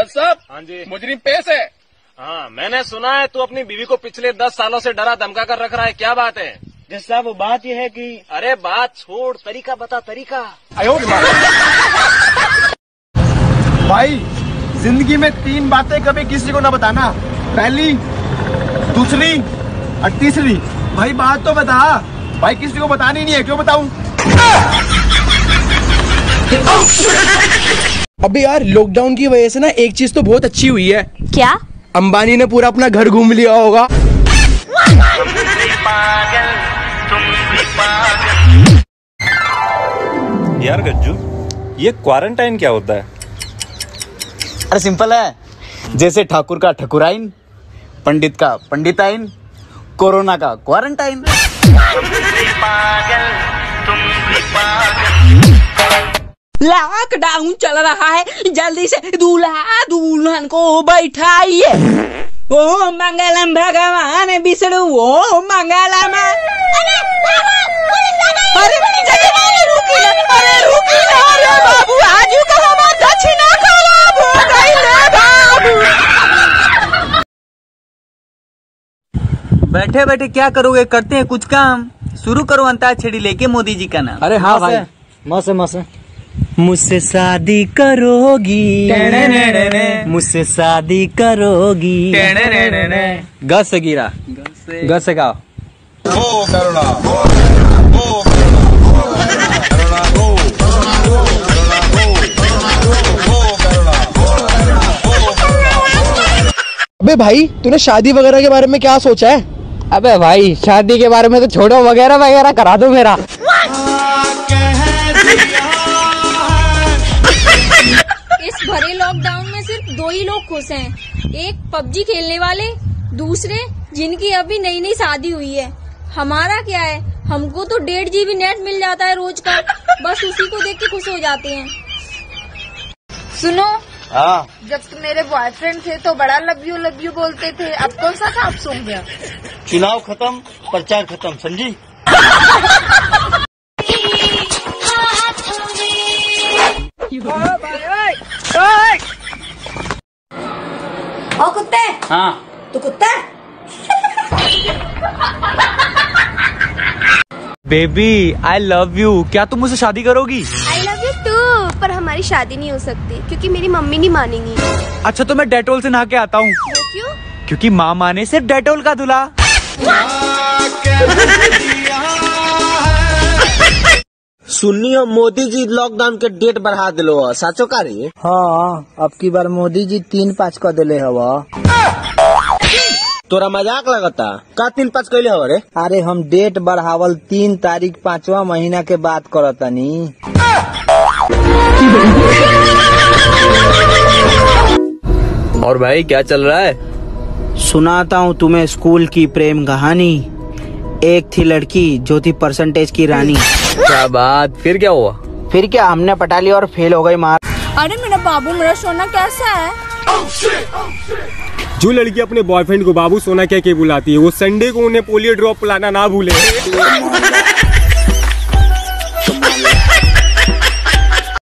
जज साहब। हाँ जी। मुजरिम पेश है। हाँ, मैंने सुना है तू अपनी बीवी को पिछले 10 सालों से डरा धमका कर रख रहा है, क्या बात है? जज साहब वो बात यह है कि अरे बात छोड़, तरीका बता, तरीका। भाई जिंदगी में 3 बातें कभी किसी को ना बताना, पहली, दूसरी और तीसरी। भाई बात तो बता। भाई किसी को बतानी नहीं है, क्यों बताऊं? अबे यार लॉकडाउन की वजह से ना एक चीज तो बहुत अच्छी हुई है। क्या? अंबानी ने पूरा अपना घर घूम लिया होगा। यार गज्जू, ये क्वारंटाइन क्या होता है? अरे सिंपल है, जैसे ठाकुर का ठकुराइन, पंडित का पंडिताइन, कोरोना का क्वारंटाइन। लॉकडाउन चल रहा है, जल्दी से दूल्हा दुल्हन को बैठाइए। ओम मंगलम भगवान विष्णु, ओम मंगलम। अरे बाबू आजू का हमारा दक्षिणा खराब हो गई रे बाबू। बैठे बैठे क्या करोगे, करते हैं कुछ काम। शुरू करो अंताक्षरी लेके मोदी जी का नाम। अरे हाँ भाई, मौसम मुझसे शादी करोगी, मुझसे शादी करोगी। ग से गिरा, ग से गाओ। अबे भाई तूने शादी वगैरह के बारे में क्या सोचा है? अबे भाई शादी के बारे में तो छोड़ो, वगैरह वगैरह करा दो मेरा। इस भरे लॉकडाउन में सिर्फ 2 ही लोग खुश हैं, एक पबजी खेलने वाले, दूसरे जिनकी अभी नई नई शादी हुई है। हमारा क्या है, हमको तो 1.5 GB नेट मिल जाता है रोज का, बस उसी को देख के खुश हो जाते हैं। सुनो, हाँ, जब तुम मेरे बॉयफ्रेंड थे तो बड़ा लव यू बोलते थे, अब कौन सा साफ सूख गया? चुनाव खत्म, प्रचार खत्म, समझी? ओ कुत्ते। हाँ, तू कुत्ता? बेबी आई लव यू, क्या तुम मुझसे शादी करोगी? आई लव यू टू, पर हमारी शादी नहीं हो सकती क्योंकि मेरी मम्मी नहीं मानेंगी। अच्छा तो मैं डेटोल से नहा के आता हूँ। वो क्यों? क्योंकि माँ माने सिर्फ डेटोल का दूल्हा। सुन्नी हो मोदी जी लॉकडाउन के डेट बढ़ा दिलो, साचो का रे? हाँ, अब की बार मोदी जी 3-5 कर दिले हवा। तोरा मजाक लगता का? 3-5 कैले हवा रे? अरे हम डेट बढ़ावल 3 तारीख 5वां महीना के बात करतनी। और भाई क्या चल रहा है? सुनाता हूँ तुम्हें स्कूल की प्रेम कहानी। एक थी लड़की जो थी परसेंटेज की रानी। क्या बात, फिर क्या हुआ? फिर क्या, हमने पटा लिया और फेल हो गई मार। अरे मेरा बाबू, मेरा सोना कैसा है? जो लड़की अपने बॉयफ्रेंड को बाबू सोना कह के बुलाती है, वो संडे को उन्हें पोलियो ड्रॉप पिलाना ना भूले।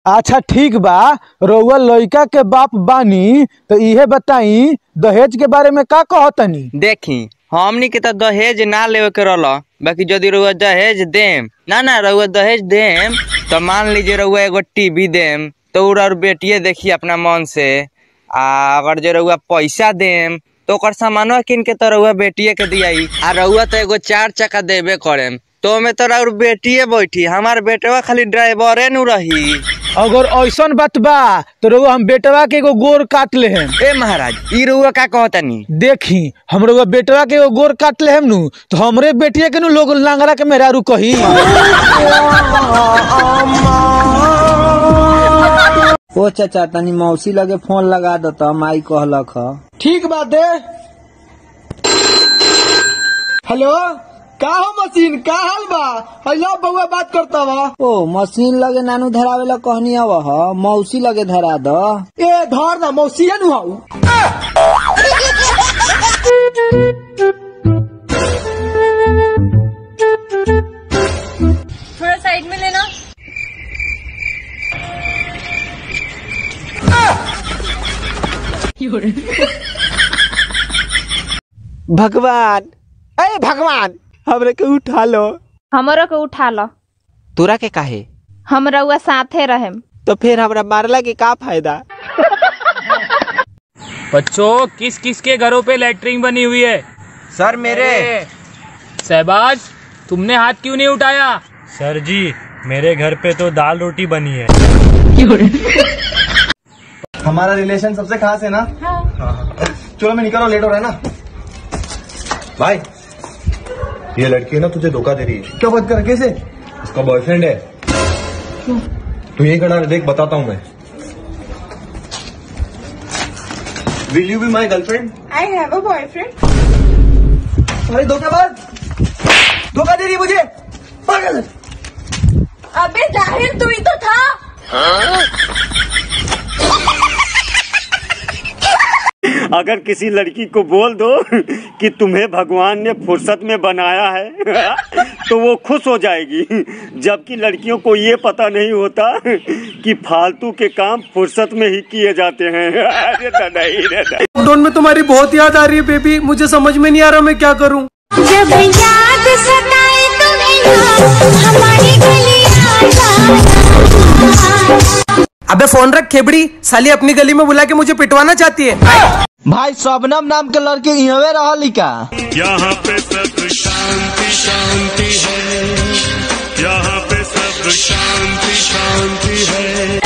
अच्छा ठीक बा, रउआ लड़का के बाप बानी तो इहे बताई दहेज के बारे में का कहतनी? देखी हमनी के तो दहेज ना लेवे के रहला, बाकी यदि रउआ दहेज देम ना रउआ दहेज देम तो मान लीजिए रउआ एगो टीवी देम तो और बेटिए देखी अपना मन से। अगर जो रउआ पैसा देम तो ओकर सामानवा किन के तो रउआ बेटिए के दियाई। आ रउआ तो एगो 4 चक्का देबे करेम तो में तो रउआ बेटिए बैठी, हमार बेटवा खाली ड्राइवरे नु रही। अगर ऐसन बात बा तो रउआ हम बेटवा के एगो गोर काट ले हम। ए महाराज ई रउआ का कहतनी? देखी हम रउआ बेटवा के एगो गोर काट ले हम नु तो हमरे बेटिया के नु लोग लांगरा के मेहरारू कही। ओ चाचा तनी मौसी लगे फोन लगा दता, माई कहलक ह। ठीक बात दे। हेलो, का हो मशीन, का हाल बा? हेलो बउआ बात करता वा। ओ मशीन लगे नानू धरावे ला कहनी हवा ह, मौसी लगे धरा द। ए धर ना, मौसी नु हाउ। थोड़ा साइड में लेना। भगवान, अरे भगवान, हमरे के उठा लो। हमरो के उठा लो। तोरा के काहे? हम रउआ साथे रहेम। तो फिर हमरा मारला के का फायदा? बच्चों, किस किस के घरों पे लैट्रिन बनी हुई है? सर मेरे। शहबाज, तुमने हाथ क्यों नहीं उठाया? सर जी, मेरे घर पे तो दाल रोटी बनी है। हमारा रिलेशन सबसे खास है ना? हाँ। चलो मैं निकल रहा हूँ, लेट हो रहा है ना। भाई, ये लड़की है ना तुझे धोखा दे रही है। क्या बात कर, कैसे? उसका बॉयफ्रेंड है। क्यों? तू यही खड़ा देख, बताता हूँ मैं। Will you be my girlfriend? I have a boyfriend. अरे धोखाबाज, धोखा दे रही है मुझे, पागल। अबे जाहिर तू ही तो था। अगर किसी लड़की को बोल दो कि तुम्हें भगवान ने फुर्सत में बनाया है तो वो खुश हो जाएगी, जबकि लड़कियों को ये पता नहीं होता कि फालतू के काम फुर्सत में ही किए जाते हैं। अरे दादा ही दादा। लॉकडाउन में तुम्हारी बहुत याद आ रही है बेबी, मुझे समझ में नहीं आ रहा मैं क्या करूं। जब याद सताए तुम्हें हमारी गलियां। अबे फोन रख खेबड़ी, साली अपनी गली में बुला के मुझे पिटवाना चाहती है। भाई शबनम नाम के लड़के यहाँ रहा लिखा। यहाँ पे सब शांति शांति है, यहाँ पे सब शांति शांति है।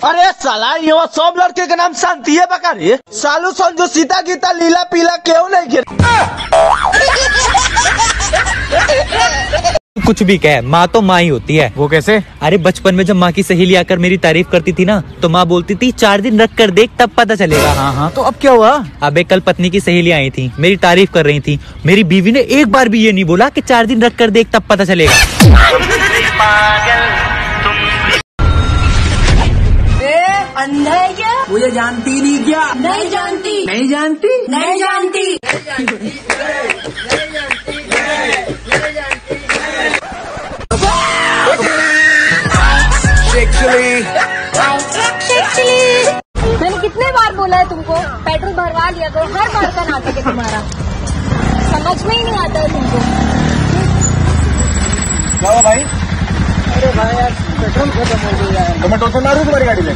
अरे साला, यहाँ सब लड़के का नाम शांति है बकारी। सालू संजू सीता गीता लीला पीला क्यों नहीं गिर? कुछ भी कह, माँ तो माँ ही होती है। वो कैसे? अरे बचपन में जब माँ की सहेली आकर मेरी तारीफ करती थी ना, तो माँ बोलती थी 4 दिन रख कर देख तब पता चलेगा। हाँ हाँ, तो अब क्या हुआ? अबे कल पत्नी की सहेली आई थी, मेरी तारीफ कर रही थी। मेरी बीवी ने एक बार भी ये नहीं बोला कि 4 दिन रख कर देख तब पता चलेगा। अंधा है क्या? मुझे जानती नहीं क्या? नहीं जानती। नहीं जानती? नहीं जानती। मैंने कितने बार बोला है तुमको, पेट्रोल भरवा लिया करो, हर बार का नाटक है तुम्हारा, समझ में ही नहीं आता है तुमको। क्या हुआ भाई? अरे भाई यार, पेट्रोल खत्म हो गया है। तो मैं टोटल मारूं तुम्हारी गाड़ी में?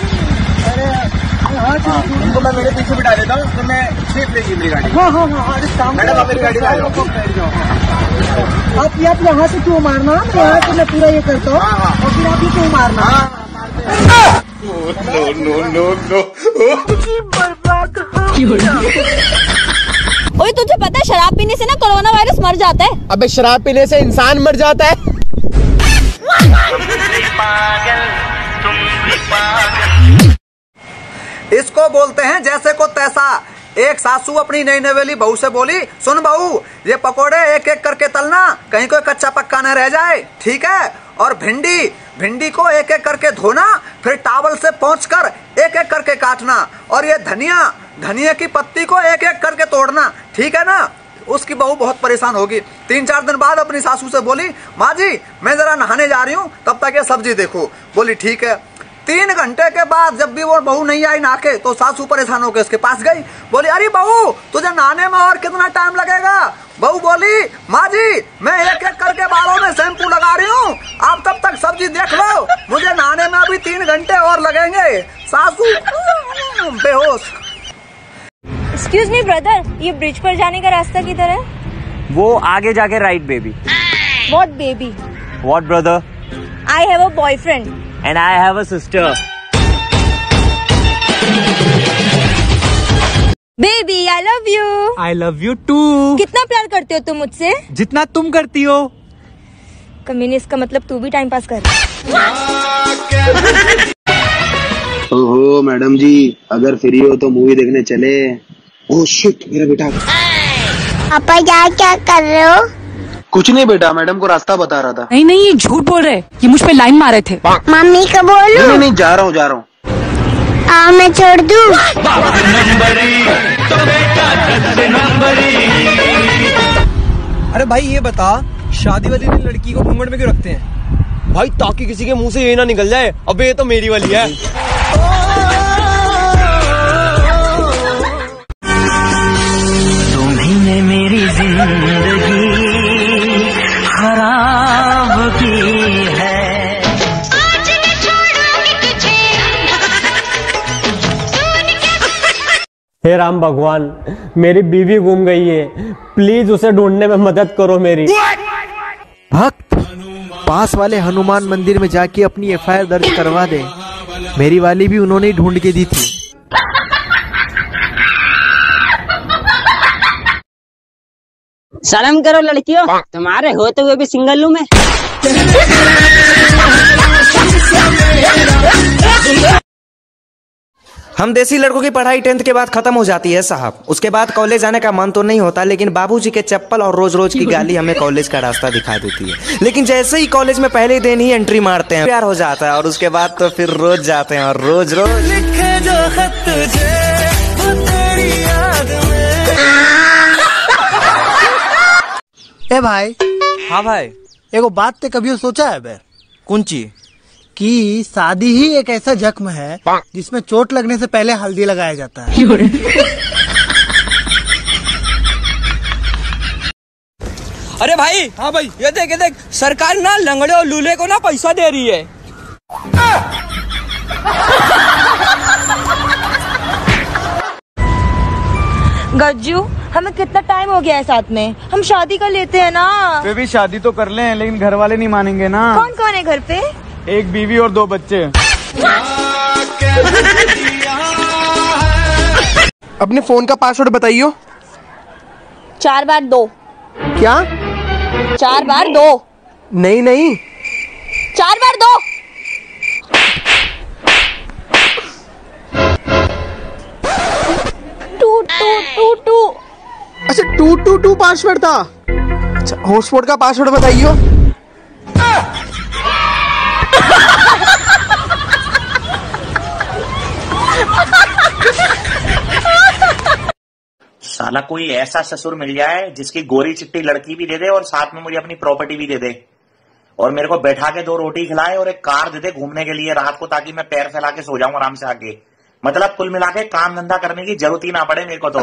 अरे हाँ, तुमको मैं मेरे पीछे बिठा देता हूँ, तो मैं सेफ लेगी मेरी गाड़ी। हाँ हाँ हाँ, मैडम आप मेरी गाड़ी में आ जाओ। आप यहाँ से क्यों मारना? यहाँ से मैं पूरा ये करता हूँ और फिर आप ही क्यों मारना? ओए तुझे पता है शराब पीने से ना कोरोना वायरस मर जाता है? अबे शराब पीने से इंसान मर जाता है। इसको बोलते हैं जैसे को तैसा। एक सासू अपनी नई नवेली बहू से बोली, सुन बहू, ये पकोड़े एक एक करके तलना, कहीं कोई कच्चा पक्का न रह जाए, ठीक है? और भिंडी को एक एक करके धोना, फिर टावल से पोंछकर एक एक करके काटना, और ये धनिया की पत्ती को एक एक करके तोड़ना, ठीक है ना? उसकी बहू बहुत परेशान होगी। 3-4 दिन बाद अपनी सासू से बोली, माँ जी मैं जरा नहाने जा रही हूँ, तब तक ये सब्जी देखो। बोली ठीक है। 3 घंटे के बाद जब भी वो बहू नहीं आई नहा के, तो सासू परेशान होकर उसके पास गई। बोली, अरे बहू तुझे नहाने में और कितना टाइम लगेगा? बहू बोली, माँ जी मैं एक एक करके बालों में शैम्पू लगा रही हूँ, आप तब तक सब्जी देख लो, मुझे नहाने में अभी 3 घंटे और लगेंगे। सासू बेहोश। एक्सक्यूज मी ब्रदर, ये ब्रिज पर जाने का रास्ता किधर है? वो आगे जाके right baby. What baby? What brother? I have a boyfriend. And I have a sister. Baby I love you. I love you too. कितना प्यार करते हो तुम मुझसे? जितना तुम करती हो। कमीने, इसका मतलब तू भी टाइम पास कर। ओहो मैडम जी, अगर फ्री हो तो मूवी देखने चले। ओह शिट, मेरा बेटा। पापा क्या कर रहे हो? कुछ नहीं बेटा, मैडम को रास्ता बता रहा था। नहीं नहीं, ये झूठ बोल रहे, ये मुझ पे लाइन मारे थे। मम्मी को बोलूं? नहीं, जा रहा हूँ। आओ मैं छोड़ दूं। अरे भाई ये बता, शादी वाली दिन लड़की को घूंघट में क्यों रखते हैं? भाई ताकि किसी के मुंह से ये ना निकल जाए, अबे ये तो मेरी वाली है। हे राम भगवान, मेरी बीवी गुम गई है, प्लीज उसे ढूंढने में मदद करो मेरी। भक्त पास वाले हनुमान मंदिर में जाके अपनी FIR दर्ज करवा दे। मेरी वाली भी उन्होंने ही ढूंढ के दी थी। शर्म करो लड़कियों, तुम्हारे होते हुए भी सिंगल हूँ मैं। हम देसी लड़कों की पढ़ाई 10th के बाद खत्म हो जाती है साहब। उसके बाद कॉलेज आने का मन तो नहीं होता, लेकिन बाबूजी के चप्पल और रोज रोज की गाली हमें कॉलेज का रास्ता दिखा देती है। लेकिन जैसे ही कॉलेज में पहले दिन ही एंट्री मारते हैं, प्यार हो जाता है और उसके बाद तो फिर रोज जाते हैं और रोज रोज लिखे जो खत तुझे वो तेरी याद में। ए भाई। हाँ भाई। एगो बात ते कभी सोचा है बे? कौन चीज? कि शादी ही एक ऐसा जख्म है जिसमें चोट लगने से पहले हल्दी लगाया जाता है। अरे भाई। हाँ भाई। ये देख सरकार ना लंगड़े और लूले को ना पैसा दे रही है। गज्जू, हमें कितना टाइम हो गया है साथ में, हम शादी कर लेते हैं ना। फिर भी शादी तो कर लें, लेकिन घर वाले नहीं मानेंगे ना। कौन कौन है घर पे? एक बीवी और 2 बच्चे। अपने फोन का पासवर्ड बताइयो। 4 बार 2। क्या? 4 बार 2। नहीं 4 बार 2। टू। अच्छा 222 पासवर्ड था। अच्छा हॉटस्पॉट का पासवर्ड बताइयो। साला कोई ऐसा ससुर मिल जाए जिसकी गोरी चिट्टी लड़की भी दे दे और साथ में मुझे अपनी प्रॉपर्टी भी दे दे, और मेरे को बैठा के 2 रोटी खिलाए और एक कार दे दे घूमने के लिए रात को, ताकि मैं पैर फैला के सो जाऊं आराम से आके। मतलब कुल मिला के काम धंधा करने की जरूरत ही ना पड़े मेरे को तो।